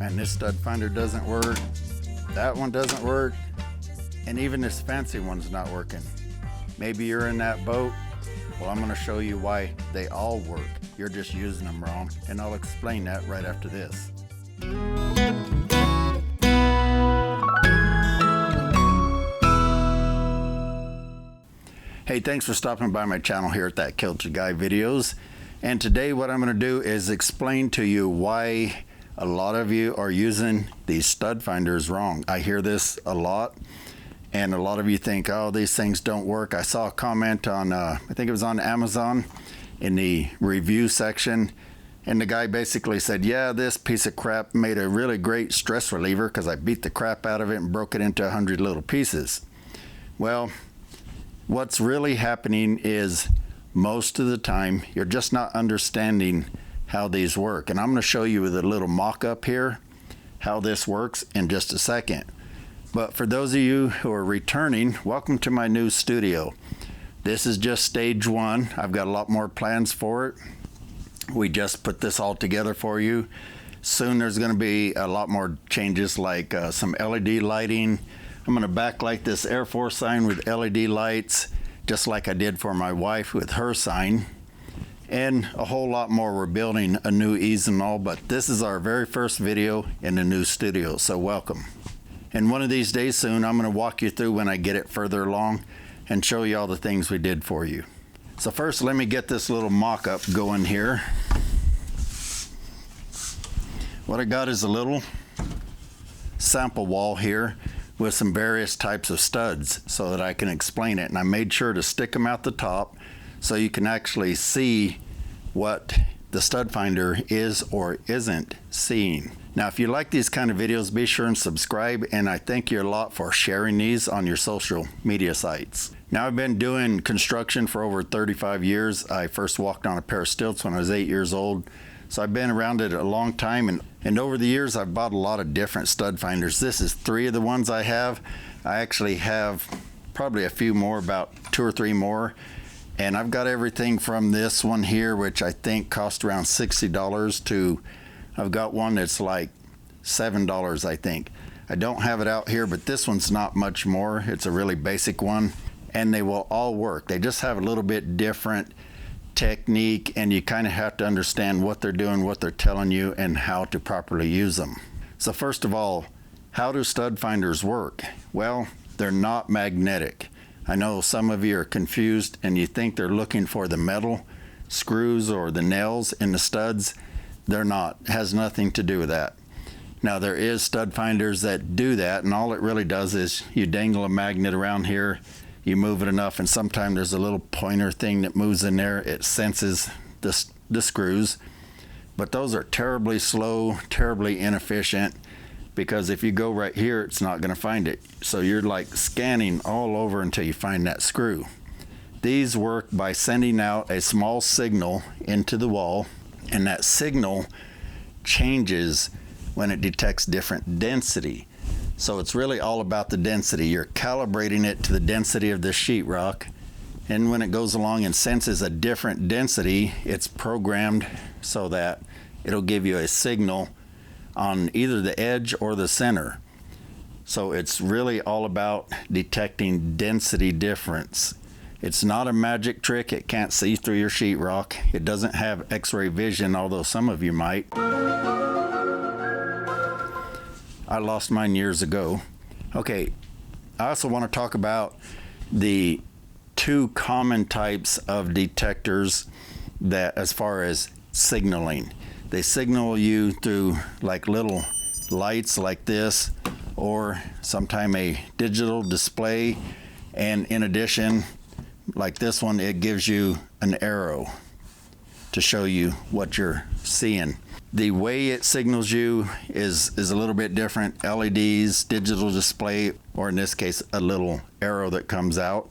Man, this stud finder doesn't work. That one doesn't work. And even this fancy one's not working. Maybe you're in that boat. Well, I'm gonna show you why they all work. You're just using them wrong, and I'll explain that right after this. Hey, thanks for stopping by my channel here at That Kilted Guy Videos. And today what I'm gonna do is explain to you why a lot of you are using these stud finders wrong. I hear this a lot, and a lot of you think, oh, these things don't work. I saw a comment on, I think it was on Amazon in the review section, and the guy basically said, yeah, this piece of crap made a really great stress reliever because I beat the crap out of it and broke it into 100 little pieces. Well, what's really happening is most of the time you're just not understanding how these work. And I'm going to show you with a little mock-up here how this works in just a second. But for those of you who are returning, welcome to my new studio. This is just stage one. I've got a lot more plans for it. We just put this all together for you. Soon there's going to be a lot more changes, like some LED lighting. I'm going to backlight this Air Force sign with LED lights, just like I did for my wife with her sign. And a whole lot more. We're building a new ease and all, but this is our very first video in the new studio, so welcome. And one of these days soon, I'm going to walk you through when I get it further along and show you all the things we did for you. So first, let me get this little mock-up going here. What I got is a little sample wall here with some various types of studs so that I can explain it. And I made sure to stick them out the top so you can actually see what the stud finder is or isn't seeing. Now, if you like these kind of videos, be sure and subscribe, and I thank you a lot for sharing these on your social media sites. Now, I've been doing construction for over 35 years. I first walked on a pair of stilts when I was 8 years old, so I've been around it a long time, and over the years I've bought a lot of different stud finders. This is 3 of the ones I have. I actually have probably a few more, about 2 or 3 more. And I've got everything from this one here, which I think cost around $60, to I've got one that's like $7, I think. I don't have it out here, but this one's not much more. It's a really basic one, and they will all work. They just have a little bit different technique, and you kind of have to understand what they're doing, what they're telling you, and how to properly use them. So first of all, how do stud finders work? Well, they're not magnetic. I know some of you are confused and you think they're looking for the metal screws or the nails in the studs. They're not. It has nothing to do with that. Now, there is stud finders that do that, and all it really does is you dangle a magnet around here, you move it enough, and sometimes there's a little pointer thing that moves in there. It senses the screws. But those are terribly slow, terribly inefficient, because if you go right here, it's not going to find it. So you're like scanning all over until you find that screw. These work by sending out a small signal into the wall, and that signal changes when it detects different density. So it's really all about the density. You're calibrating it to the density of the sheetrock, and when it goes along and senses a different density, it's programmed so that it'll give you a signal on either the edge or the center. So it's really all about detecting density difference. It's not a magic trick. It can't see through your sheetrock. It doesn't have X-ray vision, although some of you might. I lost mine years ago. Okay, I also want to talk about the 2 common types of detectors that, as far as signaling, they signal you through like little lights like this, or sometime a digital display, and in addition, like this one, it gives you an arrow to show you what you're seeing. The way it signals you is a little bit different. LEDs, digital display, or in this case, a little arrow that comes out,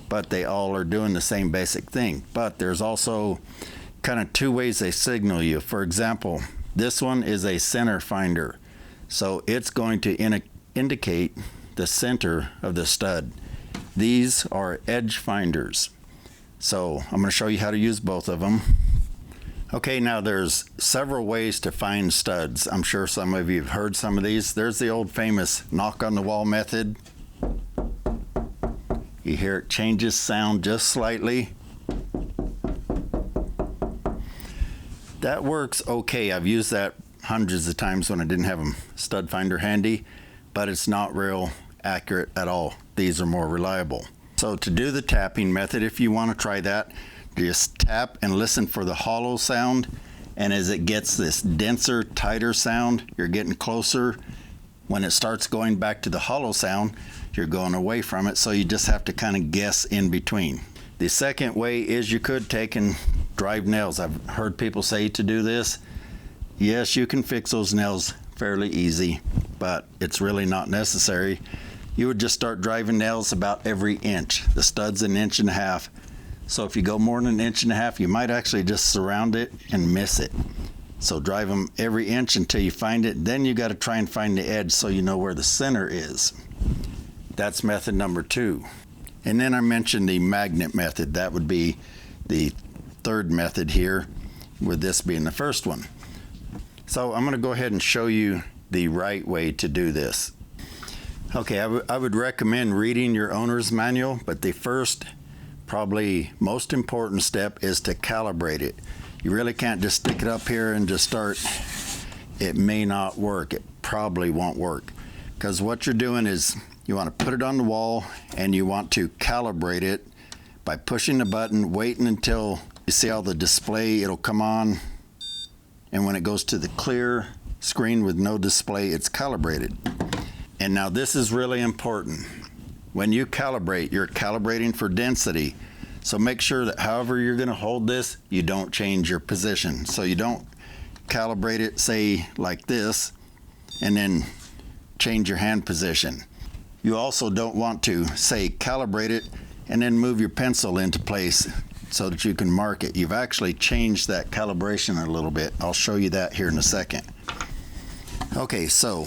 but they all are doing the same basic thing. But there's also kind of 2 ways they signal you. For example, this one is a center finder, so it's going to indicate the center of the stud. These are edge finders. So I'm going to show you how to use both of them. Okay, now there's several ways to find studs. I'm sure some of you have heard some of these. There's the old famous knock on the wall method. You hear it changes sound just slightly. That works okay. I've used that hundreds of times when I didn't have a stud finder handy, but it's not real accurate at all. These are more reliable. So to do the tapping method, if you want to try that, just tap and listen for the hollow sound, and as it gets this denser, tighter sound, you're getting closer. When it starts going back to the hollow sound, you're going away from it, so you just have to kind of guess in between. The second way is you could take and drive nails. I've heard people say to do this. Yes, you can fix those nails fairly easy, but it's really not necessary. You would just start driving nails about every inch. The stud's 1.5 inches. So if you go more than 1.5 inches, you might actually just surround it and miss it. So drive them every inch until you find it. Then you got to try and find the edge so you know where the center is. That's method number 2. And then I mentioned the magnet method. That would be the third method here, with this being the first one. So I'm going to go ahead and show you the right way to do this. Okay, I would recommend reading your owner's manual, but the first, probably most important step is to calibrate it. You really can't just stick it up here and just start. It may not work. It probably won't work, because what you're doing is you want to put it on the wall and you want to calibrate it by pushing the button, waiting until you see how the display, it'll come on, and when it goes to the clear screen with no display, it's calibrated. And now this is really important. When you calibrate, you're calibrating for density. So make sure that however you're going to hold this, you don't change your position. So you don't calibrate it, say like this, and then change your hand position. You also don't want to, say, calibrate it and then move your pencil into place so that you can mark it. You've actually changed that calibration a little bit. I'll show you that here in a second. Okay, so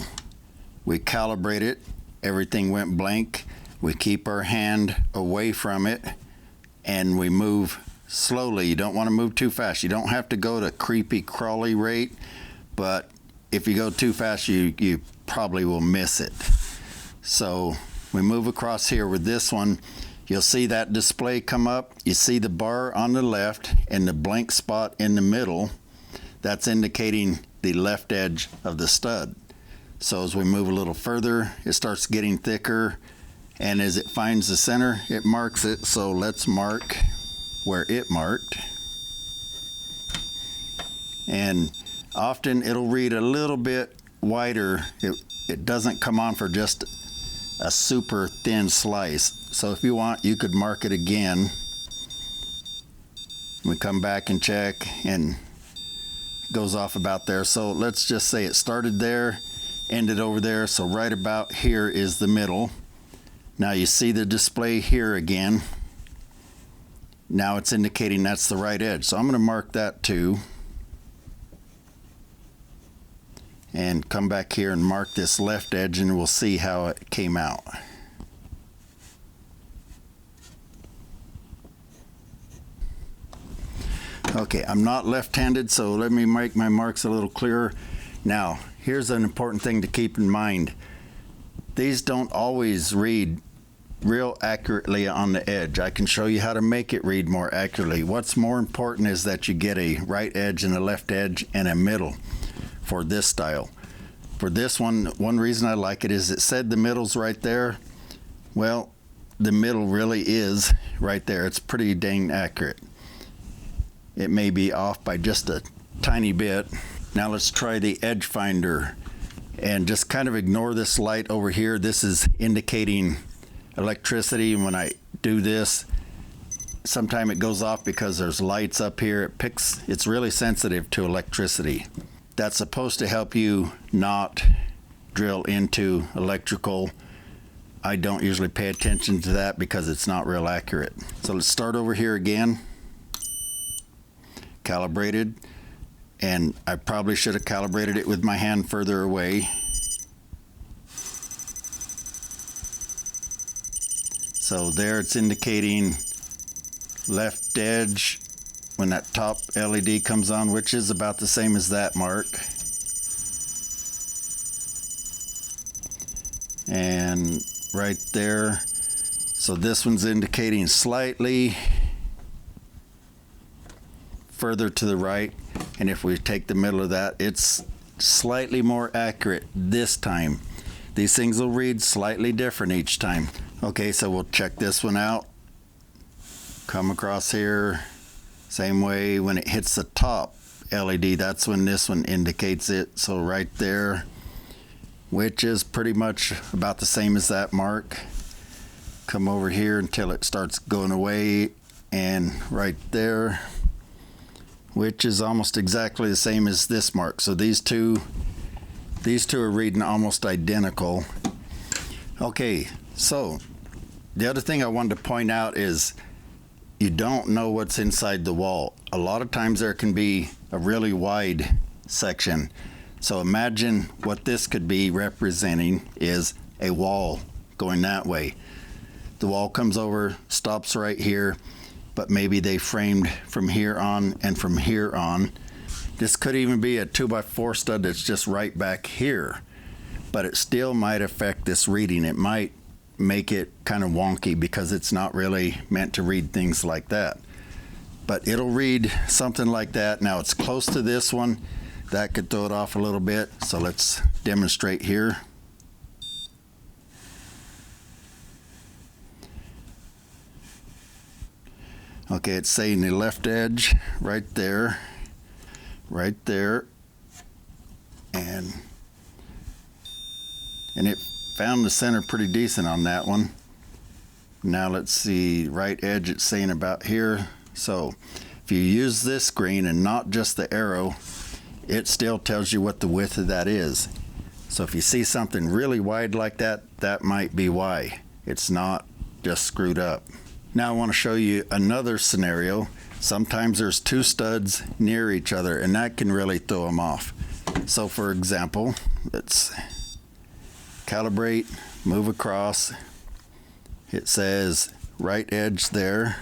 we calibrate it. Everything went blank. We keep our hand away from it and we move slowly. You don't want to move too fast. You don't have to go to creepy crawly rate, but if you go too fast, you probably will miss it. So we move across here with this one. You'll see that display come up. You see the bar on the left and the blank spot in the middle. That's indicating the left edge of the stud. So as we move a little further, it starts getting thicker, and as it finds the center, it marks it. So let's mark where it marked. And often it'll read a little bit wider. It doesn't come on for just a super thin slice. So if you want, you could mark it again. We come back and check, and it goes off about there. So let's just say it started there, ended over there, so right about here is the middle. Now you see the display here again. Now it's indicating that's the right edge. So I'm going to mark that too. And come back here and mark this left edge, and we'll see how it came out. Okay, I'm not left-handed, so let me make my marks a little clearer. Now, here's an important thing to keep in mind. These don't always read real accurately on the edge. I can show you how to make it read more accurately. What's more important is that you get a right edge and a left edge and a middle for this style. For this one reason I like it is it said the middle's right there. Well, the middle really is right there. It's pretty dang accurate. It may be off by just a tiny bit. Now let's try the edge finder and just kind of ignore this light over here. This is indicating electricity, and when I do this, sometimes it goes off because there's lights up here. It's really sensitive to electricity. That's supposed to help you not drill into electrical. I don't usually pay attention to that because it's not real accurate. So let's start over here again. Calibrated, and I probably should have calibrated it with my hand further away. So there it's indicating left edge. when that top LED comes on, which is about the same as that mark. And right there. So this one's indicating slightly further to the right. And if we take the middle of that, it's slightly more accurate this time. These things will read slightly different each time. Okay, so we'll check this one out. Come across here. Same way when it hits the top LED, that's when this one indicates it. So right there, which is pretty much about the same as that mark. Come over here until it starts going away, and right there, which is almost exactly the same as this mark. So these two are reading almost identical. Okay, so the other thing I wanted to point out is you don't know what's inside the wall. A lot of times there can be a really wide section. So imagine what this could be representing is a wall going that way. The wall comes over, stops right here, but maybe they framed from here on and from here on. This could even be a 2x4 stud that's just right back here, but it still might affect this reading. It might make it kind of wonky because it's not really meant to read things like that. But it'll read something like that. Now it's close to this one. That could throw it off a little bit. So let's demonstrate here. Okay, it's saying the left edge right there, and it found the center pretty decent on that one. Now let's see, right edge, it's saying about here. So if you use this screen and not just the arrow, it still tells you what the width of that is. So if you see something really wide like that, that might be why. It's not just screwed up. Now I want to show you another scenario. Sometimes there's two studs near each other, and that can really throw them off. So for example, let's calibrate, move across. It says right edge there.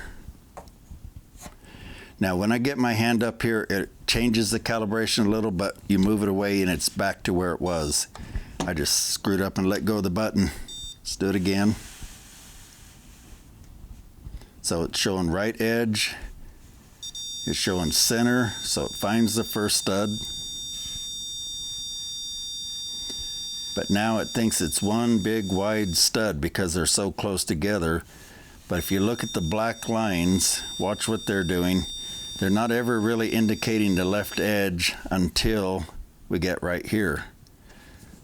Now when I get my hand up here, it changes the calibration a little, but you move it away and it's back to where it was. I just screwed up and let go of the button. Let's do it again. So it's showing right edge, it's showing center, so it finds the first stud. But now it thinks it's one big wide stud because they're so close together. But if you look at the black lines, watch what they're doing. They're not ever really indicating the left edge until we get right here.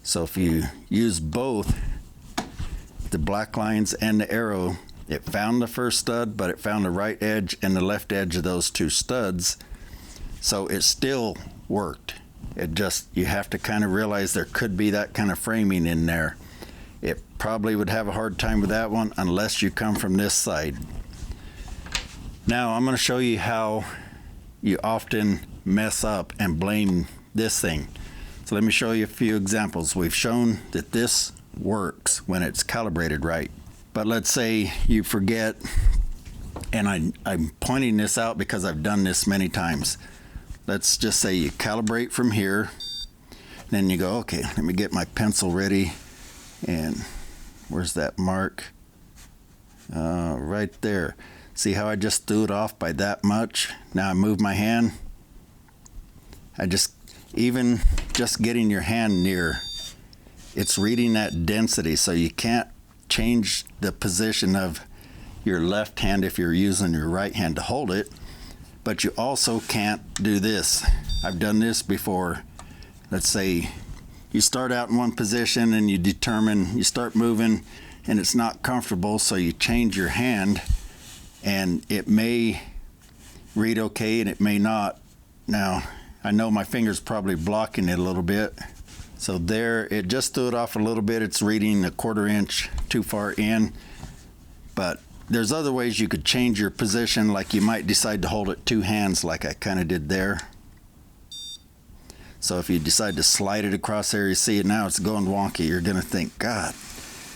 So if you use both the black lines and the arrow, it found the first stud, but it found the right edge and the left edge of those two studs. So it still worked. It just, you have to kind of realize there could be that kind of framing in there. It probably would have a hard time with that one unless you come from this side. Now I'm going to show you how you often mess up and blame this thing. So let me show you a few examples. We've shown that this works when it's calibrated right. But let's say you forget, and I'm pointing this out because I've done this many times. Let's just say you calibrate from here, then you go, okay, let me get my pencil ready, and where's that mark? Right there. See how I just threw it off by that much? Now I move my hand. Even just getting your hand near, it's reading that density, so you can't change the position of your left hand if you're using your right hand to hold it, but you also can't do this. I've done this before. Let's say you start out in one position and you start moving and it's not comfortable, so you change your hand and it may read okay and it may not. Now I know my finger's probably blocking it a little bit. So there, it just threw it off a little bit. It's reading a 1/4 inch too far in. But there's other ways you could change your position, like you might decide to hold it two hands like I kind of did there. So if you decide to slide it across there, you see it now, it's going wonky. You're going to think, God,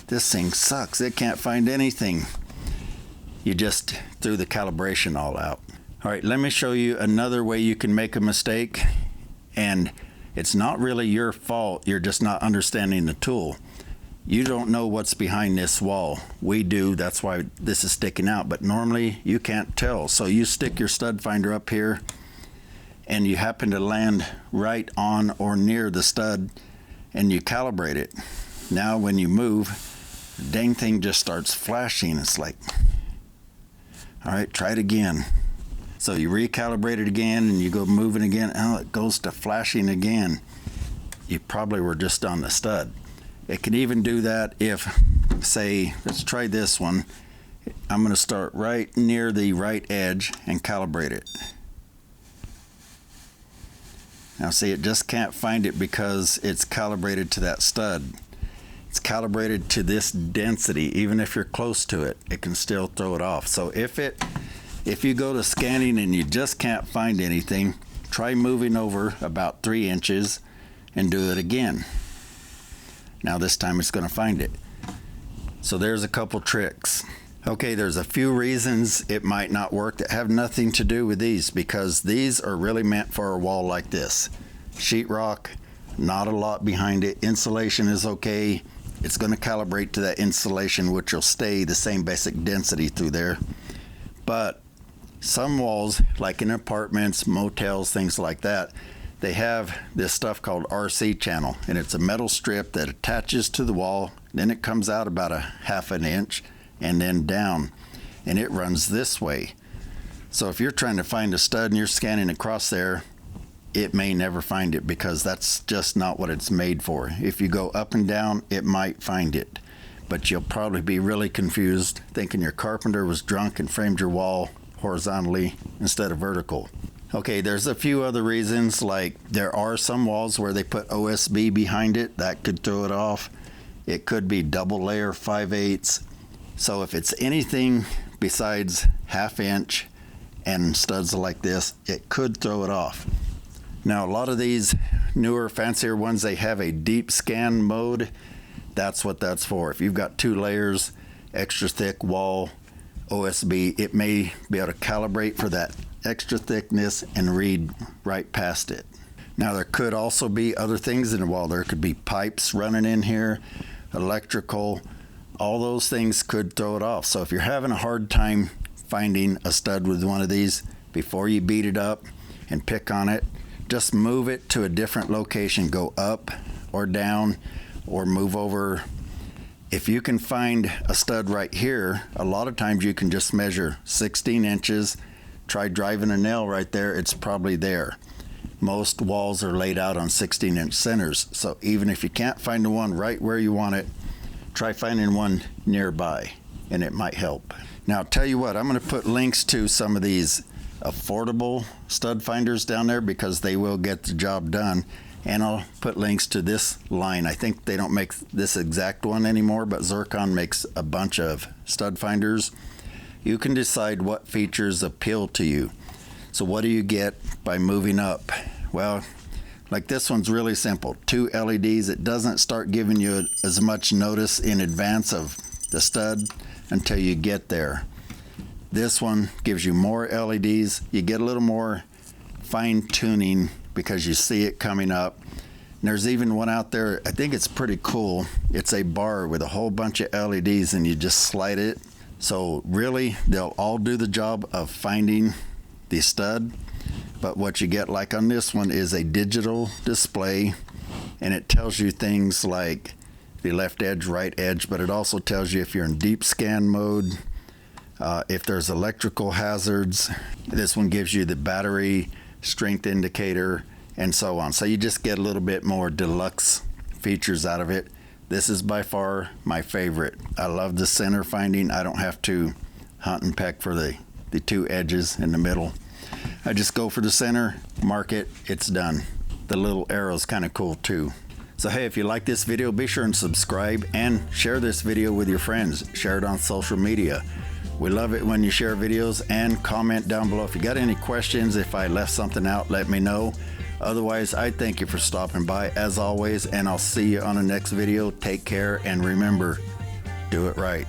this thing sucks. It can't find anything. You just threw the calibration all out. All right, let me show you another way you can make a mistake, and it's not really your fault, you're just not understanding the tool. You don't know what's behind this wall. We do, that's why this is sticking out, but normally you can't tell. So you stick your stud finder up here and you happen to land right on or near the stud and you calibrate it. Now when you move, the dang thing just starts flashing. It's like, all right, try it again. So you recalibrate it again and you go moving again. Oh, it goes to flashing again. You probably were just on the stud. It can even do that if, say, let's try this one. I'm going to start right near the right edge and calibrate it. Now see, it just can't find it because it's calibrated to that stud. It's calibrated to this density. Even if you're close to it, it can still throw it off. So if you go to scanning and you just can't find anything, try moving over about 3 inches and do it again. Now this time it's going to find it. So there's a couple tricks. Okay, there's a few reasons it might not work that have nothing to do with these, because these are really meant for a wall like this. Sheetrock, not a lot behind it. Insulation is okay. It's going to calibrate to that insulation, which will stay the same basic density through there. But some walls, like in apartments, motels, things like that, they have this stuff called RC channel, and it's a metal strip that attaches to the wall. Then it comes out about a 1/2 inch and then down, and it runs this way. So if you're trying to find a stud and you're scanning across there, it may never find it because that's just not what it's made for. If you go up and down, it might find it, but you'll probably be really confused thinking your carpenter was drunk and framed your wall horizontally instead of vertical. Okay, there's a few other reasons, like there are some walls where they put OSB behind it. That could throw it off. It could be double layer 5/8. So if it's anything besides 1/2 inch and studs like this, it could throw it off. Now a lot of these newer, fancier ones, they have a deep scan mode. That's what that's for. If you've got 2 layers, extra thick wall, OSB, it may be able to calibrate for that extra thickness and read right past it. Now there could also be other things in the wall. There could be pipes running in here, electrical, all those things could throw it off. So if you're having a hard time finding a stud with one of these, before you beat it up and pick on it, just move it to a different location. Go up or down or move over. If you can find a stud right here, a lot of times you can just measure 16 inches. Try driving a nail right there, it's probably there. Most walls are laid out on 16-inch centers, so even if you can't find the one right where you want it, try finding one nearby, and it might help. Now, I'll tell you what, I'm going to put links to some of these affordable stud finders down there because they will get the job done, and I'll put links to this line. I think they don't make this exact one anymore, but Zircon makes a bunch of stud finders. You can decide what features appeal to you. So what do you get by moving up? Well, like this one's really simple. 2 LEDs. It doesn't start giving you as much notice in advance of the stud until you get there. This one gives you more LEDs. You get a little more fine tuning because you see it coming up. And there's even one out there, I think it's pretty cool. It's a bar with a whole bunch of LEDs and you just slide it. So really, they'll all do the job of finding the stud, but what you get, like on this one, is a digital display, and it tells you things like the left edge, right edge, but it also tells you if you're in deep scan mode, if there's electrical hazards. This one gives you the battery strength indicator and so on. So you just get a little bit more deluxe features out of it. This is by far my favorite. I love the center finding. I don't have to hunt and peck for the 2 edges in the middle. I just go for the center, mark it, it's done. The little arrow's kind of cool too. So hey, if you like this video, be sure and subscribe and share this video with your friends. Share it on social media. We love it when you share videos, and comment down below. If you got any questions, if I left something out, let me know. Otherwise, I thank you for stopping by as always, and I'll see you on the next video. Take care, and remember, do it right.